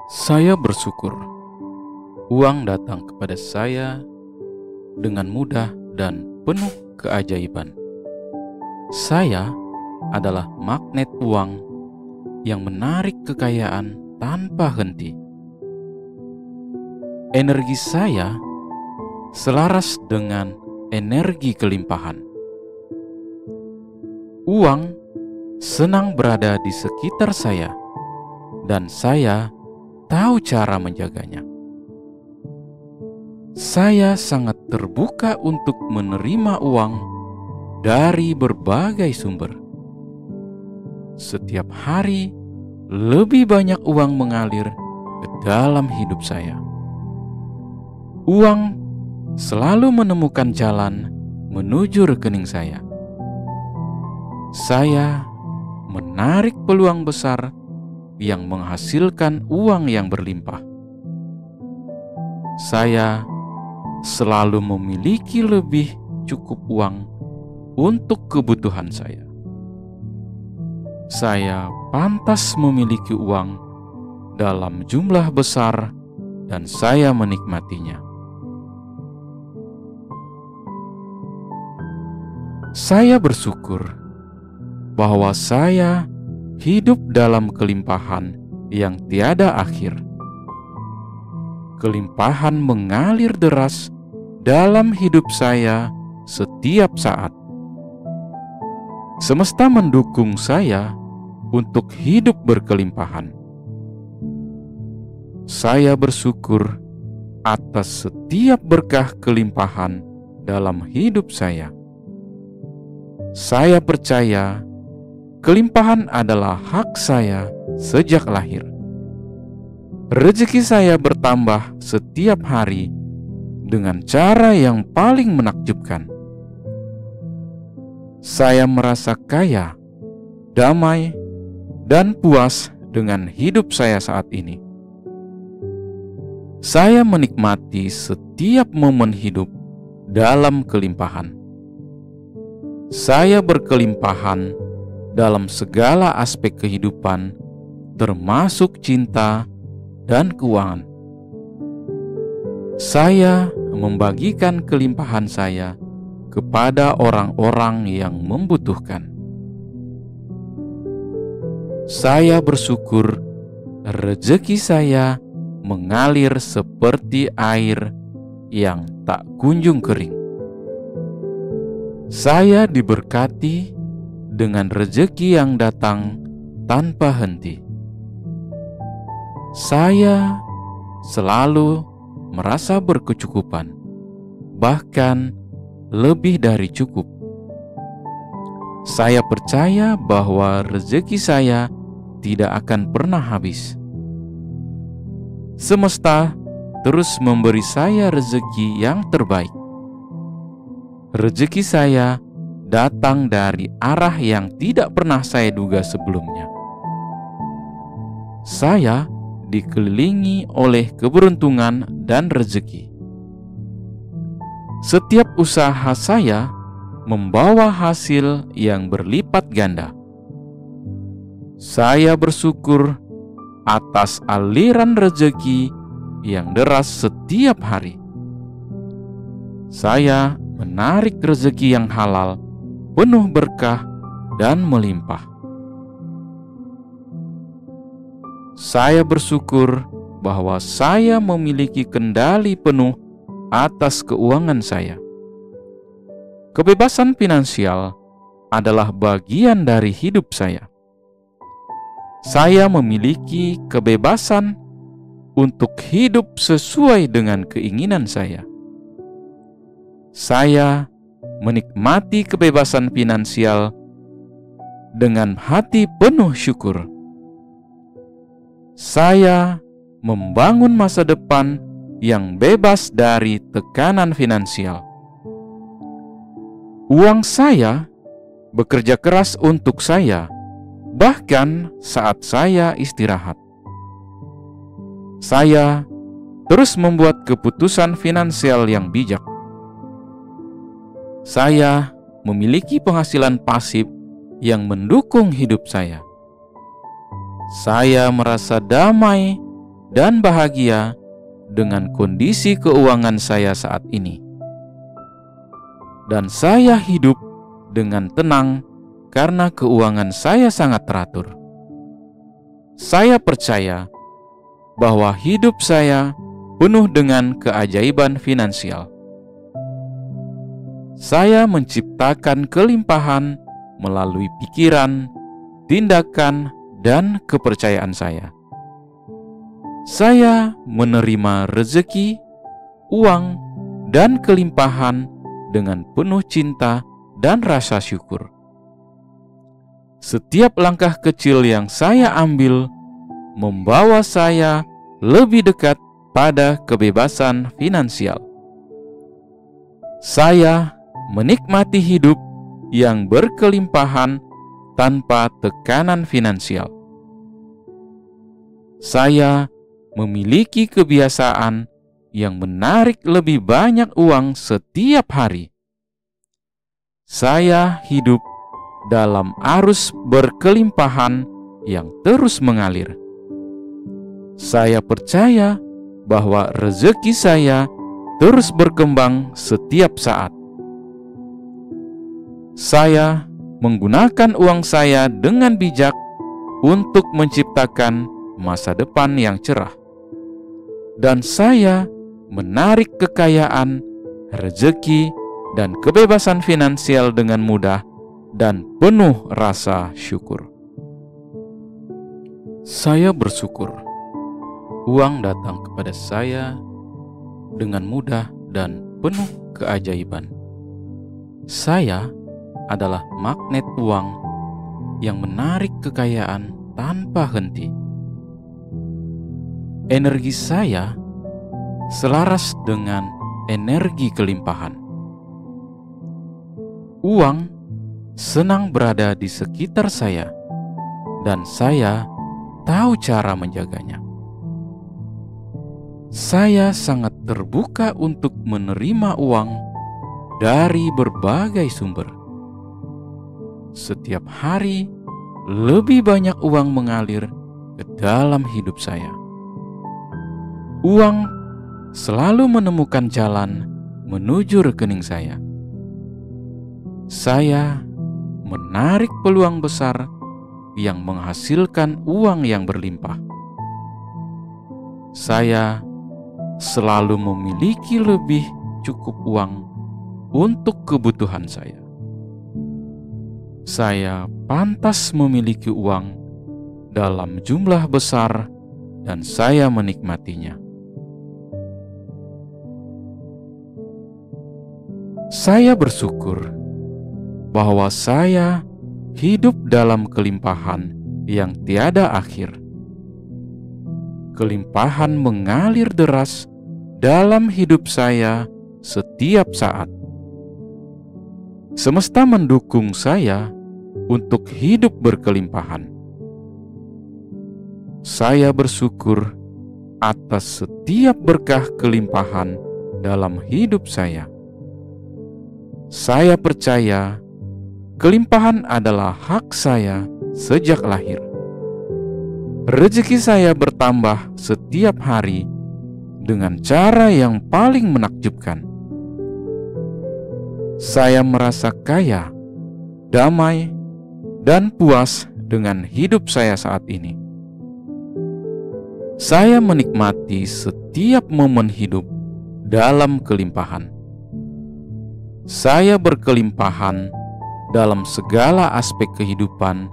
Saya bersyukur uang datang kepada saya dengan mudah dan penuh keajaiban. Saya adalah magnet uang yang menarik kekayaan tanpa henti. Energi saya selaras dengan energi kelimpahan. Uang senang berada di sekitar saya, dan saya tahu cara menjaganya. Saya sangat terbuka untuk menerima uang dari berbagai sumber. Setiap hari, lebih banyak uang mengalir ke dalam hidup saya. Uang selalu menemukan jalan menuju rekening saya. Saya menarik peluang besar yang menghasilkan uang yang berlimpah. Saya selalu memiliki lebih cukup uang untuk kebutuhan saya. Saya pantas memiliki uang dalam jumlah besar dan saya menikmatinya. Saya bersyukur bahwa saya hidup dalam kelimpahan yang tiada akhir. Kelimpahan mengalir deras dalam hidup saya setiap saat. Semesta mendukung saya untuk hidup berkelimpahan. Saya bersyukur atas setiap berkah kelimpahan dalam hidup saya. Saya percaya kelimpahan adalah hak saya sejak lahir. Rezeki saya bertambah setiap hari dengan cara yang paling menakjubkan. Saya merasa kaya, damai, dan puas dengan hidup saya saat ini. Saya menikmati setiap momen hidup dalam kelimpahan. Saya berkelimpahan dalam segala aspek kehidupan, termasuk cinta dan keuangan. Saya membagikan kelimpahan saya kepada orang-orang yang membutuhkan. Saya bersyukur rezeki saya mengalir seperti air yang tak kunjung kering. Saya diberkati dengan rezeki yang datang tanpa henti. Saya selalu merasa berkecukupan, bahkan lebih dari cukup. Saya percaya bahwa rezeki saya tidak akan pernah habis. Semesta terus memberi saya rezeki yang terbaik. Rezeki saya datang dari arah yang tidak pernah saya duga sebelumnya. Saya dikelilingi oleh keberuntungan dan rezeki. Setiap usaha saya membawa hasil yang berlipat ganda. Saya bersyukur atas aliran rezeki yang deras setiap hari. Saya menarik rezeki yang halal, penuh berkah dan melimpah. Saya bersyukur bahwa saya memiliki kendali penuh atas keuangan saya. Kebebasan finansial adalah bagian dari hidup saya. Saya memiliki kebebasan untuk hidup sesuai dengan keinginan saya. Saya menikmati kebebasan finansial dengan hati penuh syukur. Saya membangun masa depan yang bebas dari tekanan finansial. Uang saya bekerja keras untuk saya, bahkan saat saya istirahat. Saya terus membuat keputusan finansial yang bijak. Saya memiliki penghasilan pasif yang mendukung hidup saya. Saya merasa damai dan bahagia dengan kondisi keuangan saya saat ini. Dan saya hidup dengan tenang karena keuangan saya sangat teratur. Saya percaya bahwa hidup saya penuh dengan keajaiban finansial. Saya menciptakan kelimpahan melalui pikiran, tindakan, dan kepercayaan saya. Saya menerima rezeki, uang, dan kelimpahan dengan penuh cinta dan rasa syukur. Setiap langkah kecil yang saya ambil membawa saya lebih dekat pada kebebasan finansial. Saya menikmati hidup yang berkelimpahan tanpa tekanan finansial. Saya memiliki kebiasaan yang menarik lebih banyak uang setiap hari. Saya hidup dalam arus berkelimpahan yang terus mengalir. Saya percaya bahwa rezeki saya terus berkembang setiap saat. Saya menggunakan uang saya dengan bijak untuk menciptakan masa depan yang cerah. Dan saya menarik kekayaan, rezeki, dan kebebasan finansial dengan mudah dan penuh rasa syukur. Saya bersyukur uang datang kepada saya dengan mudah dan penuh keajaiban. Saya adalah magnet uang yang menarik kekayaan tanpa henti. Energi saya selaras dengan energi kelimpahan. Uang senang berada di sekitar saya, dan saya tahu cara menjaganya. Saya sangat terbuka untuk menerima uang dari berbagai sumber. Setiap hari, lebih banyak uang mengalir ke dalam hidup saya. Uang selalu menemukan jalan menuju rekening saya. Saya menarik peluang besar yang menghasilkan uang yang berlimpah. Saya selalu memiliki lebih cukup uang untuk kebutuhan saya. Saya pantas memiliki uang dalam jumlah besar dan saya menikmatinya. Saya bersyukur bahwa saya hidup dalam kelimpahan yang tiada akhir. Kelimpahan mengalir deras dalam hidup saya setiap saat. Semesta mendukung saya untuk hidup berkelimpahan. Saya bersyukur atas setiap berkah kelimpahan dalam hidup saya. Saya percaya kelimpahan adalah hak saya sejak lahir. Rezeki saya bertambah setiap hari dengan cara yang paling menakjubkan. Saya merasa kaya, damai, dan puas dengan hidup saya saat ini. Saya menikmati setiap momen hidup dalam kelimpahan. Saya berkelimpahan dalam segala aspek kehidupan,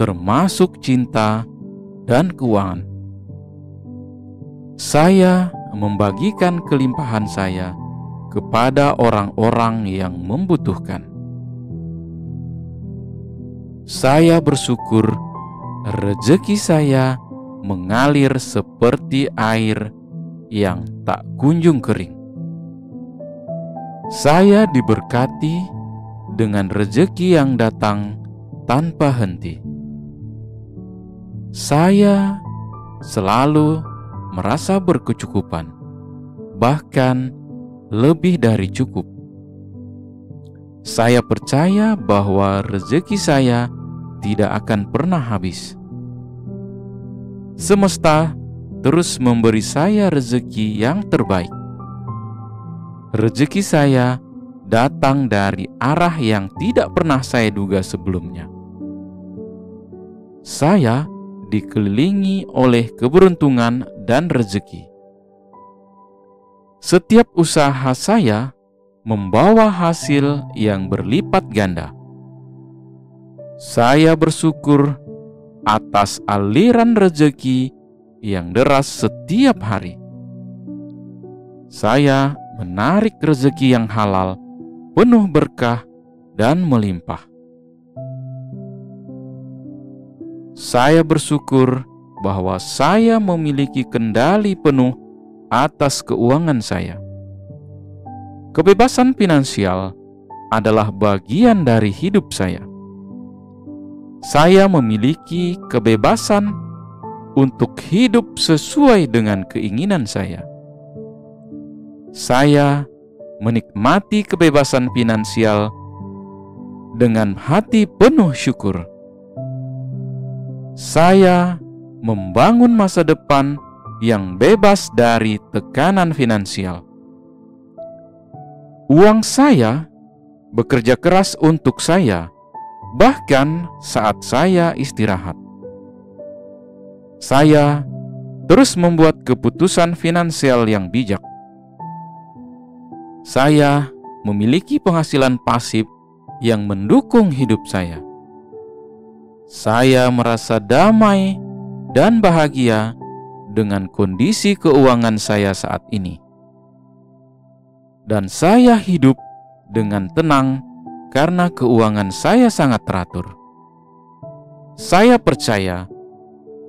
termasuk cinta dan keuangan. Saya membagikan kelimpahan saya kepada orang-orang yang membutuhkan. Saya bersyukur rezeki saya mengalir seperti air yang tak kunjung kering. Saya diberkati dengan rezeki yang datang tanpa henti. Saya selalu merasa berkecukupan, bahkan lebih dari cukup. Saya percaya bahwa rezeki saya tidak akan pernah habis. Semesta terus memberi saya rezeki yang terbaik. Rezeki saya datang dari arah yang tidak pernah saya duga sebelumnya. Saya dikelilingi oleh keberuntungan dan rezeki. Setiap usaha saya membawa hasil yang berlipat ganda. Saya bersyukur atas aliran rezeki yang deras setiap hari. Saya menarik rezeki yang halal, penuh berkah dan melimpah. Saya bersyukur bahwa saya memiliki kendali penuh atas keuangan saya. Kebebasan finansial adalah bagian dari hidup saya. Saya memiliki kebebasan untuk hidup sesuai dengan keinginan saya. Saya menikmati kebebasan finansial dengan hati penuh syukur. Saya membangun masa depan yang bebas dari tekanan finansial. Uang saya bekerja keras untuk saya, bahkan saat saya istirahat. Saya terus membuat keputusan finansial yang bijak. Saya memiliki penghasilan pasif yang mendukung hidup saya. Saya merasa damai dan bahagia dengan kondisi keuangan saya saat ini. Dan saya hidup dengan tenang karena keuangan saya sangat teratur. Saya percaya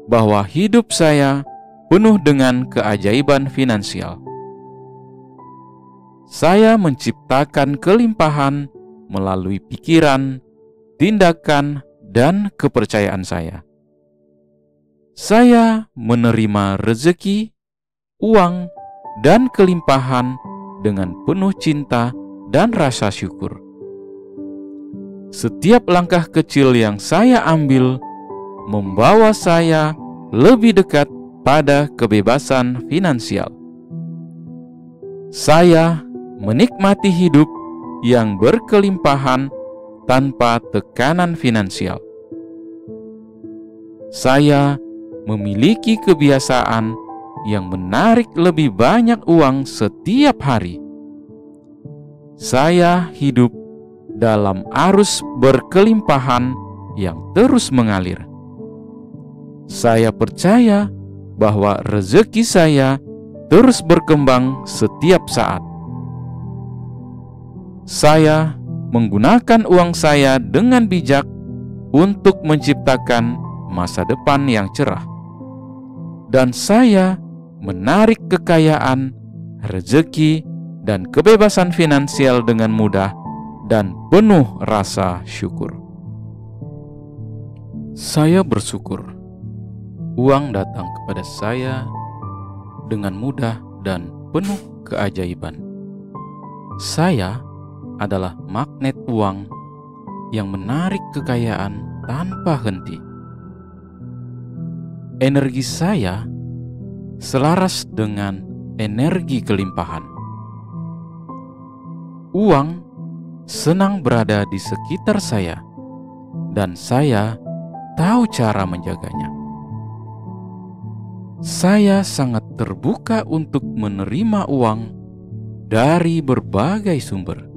bahwa hidup saya penuh dengan keajaiban finansial. Saya menciptakan kelimpahan melalui pikiran, tindakan, dan kepercayaan saya. Saya menerima rezeki, uang, dan kelimpahan dengan penuh cinta dan rasa syukur. Setiap langkah kecil yang saya ambil membawa saya lebih dekat pada kebebasan finansial. Saya menikmati hidup yang berkelimpahan tanpa tekanan finansial. Saya memiliki kebiasaan yang menarik lebih banyak uang setiap hari. Saya hidup dalam arus berkelimpahan yang terus mengalir. Saya percaya bahwa rezeki saya terus berkembang setiap saat. Saya menggunakan uang saya dengan bijak untuk menciptakan masa depan yang cerah. Dan saya menarik kekayaan, rezeki, dan kebebasan finansial dengan mudah dan penuh rasa syukur. Saya bersyukur uang datang kepada saya dengan mudah dan penuh keajaiban. Saya adalah magnet uang yang menarik kekayaan tanpa henti. Energi saya selaras dengan energi kelimpahan. Uang senang berada di sekitar saya, dan saya tahu cara menjaganya. Saya sangat terbuka untuk menerima uang dari berbagai sumber.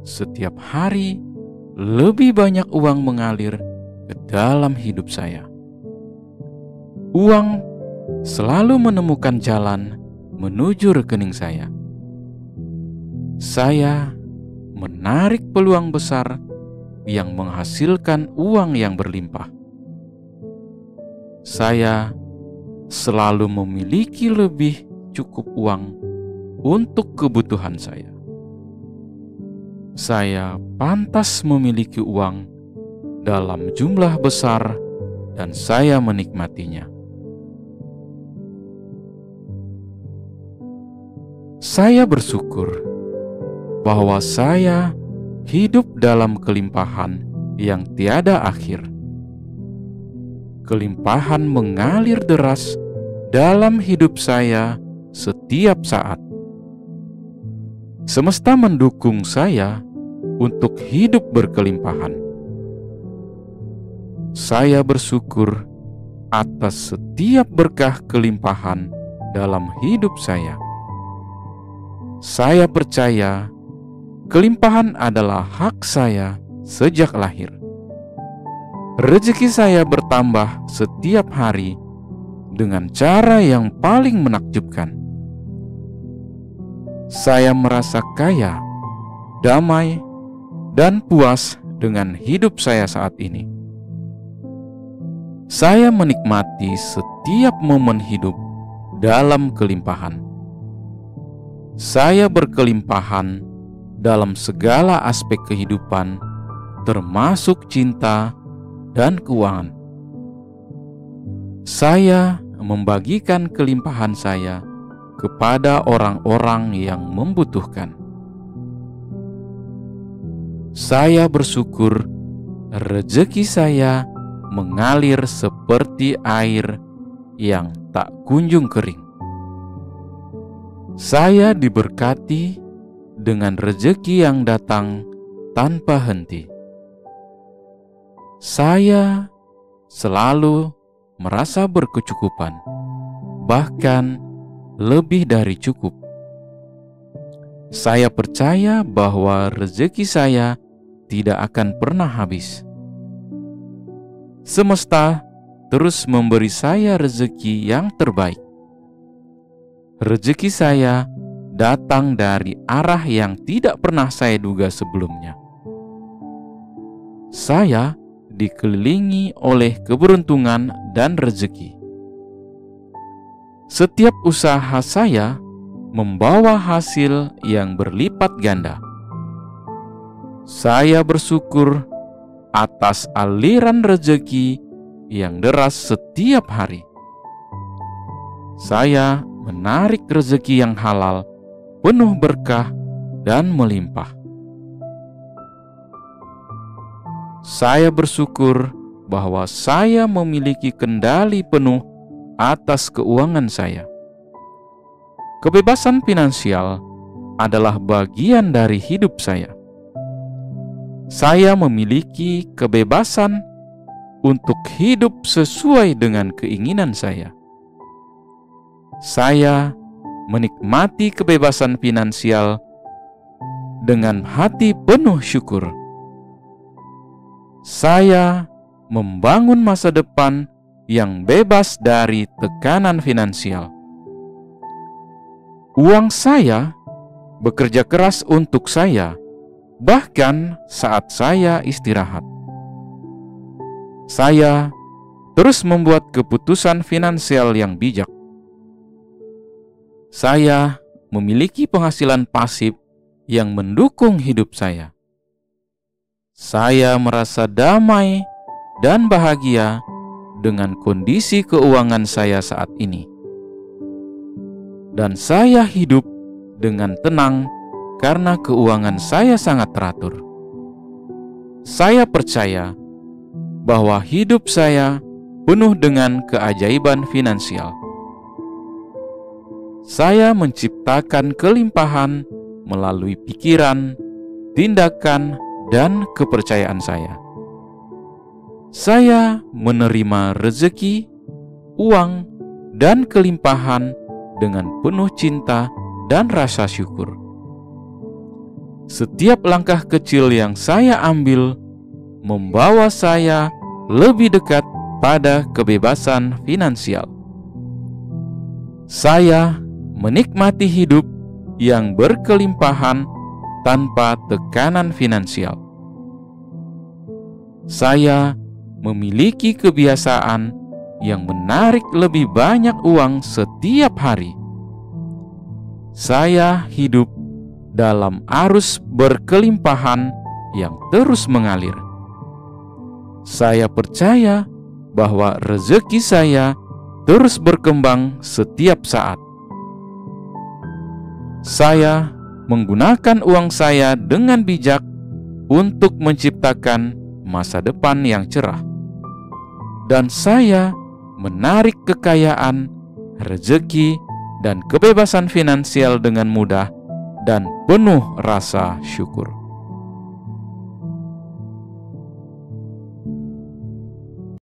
Setiap hari, lebih banyak uang mengalir ke dalam hidup saya. Uang selalu menemukan jalan menuju rekening saya. Saya menarik peluang besar yang menghasilkan uang yang berlimpah. Saya selalu memiliki lebih cukup uang untuk kebutuhan saya. Saya pantas memiliki uang dalam jumlah besar dan saya menikmatinya. Saya bersyukur bahwa saya hidup dalam kelimpahan yang tiada akhir. Kelimpahan mengalir deras dalam hidup saya setiap saat. Semesta mendukung saya untuk hidup berkelimpahan. Saya bersyukur atas setiap berkah kelimpahan dalam hidup saya. Saya percaya kelimpahan adalah hak saya sejak lahir. Rezeki saya bertambah setiap hari dengan cara yang paling menakjubkan. Saya merasa kaya, damai, dan puas dengan hidup saya saat ini. Saya menikmati setiap momen hidup dalam kelimpahan. Saya berkelimpahan dalam segala aspek kehidupan, termasuk cinta dan keuangan. Saya membagikan kelimpahan saya kepada orang-orang yang membutuhkan. Saya bersyukur rezeki saya mengalir seperti air yang tak kunjung kering. Saya diberkati dengan rezeki yang datang tanpa henti. Saya selalu merasa berkecukupan, bahkan lebih dari cukup. Saya percaya bahwa rezeki saya tidak akan pernah habis. Semesta terus memberi saya rezeki yang terbaik. Rezeki saya datang dari arah yang tidak pernah saya duga sebelumnya. Saya dikelilingi oleh keberuntungan dan rezeki. Setiap usaha saya membawa hasil yang berlipat ganda. Saya bersyukur atas aliran rezeki yang deras setiap hari. Saya menarik rezeki yang halal, penuh berkah dan melimpah. Saya bersyukur bahwa saya memiliki kendali penuh atas keuangan saya. Kebebasan finansial adalah bagian dari hidup saya. Saya memiliki kebebasan untuk hidup sesuai dengan keinginan saya. Saya menikmati kebebasan finansial dengan hati penuh syukur. Saya membangun masa depan yang bebas dari tekanan finansial. Uang saya bekerja keras untuk saya, bahkan saat saya istirahat. Saya terus membuat keputusan finansial yang bijak. Saya memiliki penghasilan pasif yang mendukung hidup saya. Saya merasa damai dan bahagia dengan kondisi keuangan saya saat ini. Dan saya hidup dengan tenang karena keuangan saya sangat teratur. Saya percaya bahwa hidup saya penuh dengan keajaiban finansial. Saya menciptakan kelimpahan melalui pikiran, tindakan, dan kepercayaan saya. Saya menerima rezeki, uang, dan kelimpahan dengan penuh cinta dan rasa syukur. Setiap langkah kecil yang saya ambil membawa saya lebih dekat pada kebebasan finansial. Saya menikmati hidup yang berkelimpahan tanpa tekanan finansial. Saya memiliki kebiasaan yang menarik lebih banyak uang setiap hari. Saya hidup dalam arus berkelimpahan yang terus mengalir. Saya percaya bahwa rezeki saya terus berkembang setiap saat. Saya menggunakan uang saya dengan bijak untuk menciptakan masa depan yang cerah. Dan saya menarik kekayaan, rezeki, dan kebebasan finansial dengan mudah dan penuh rasa syukur.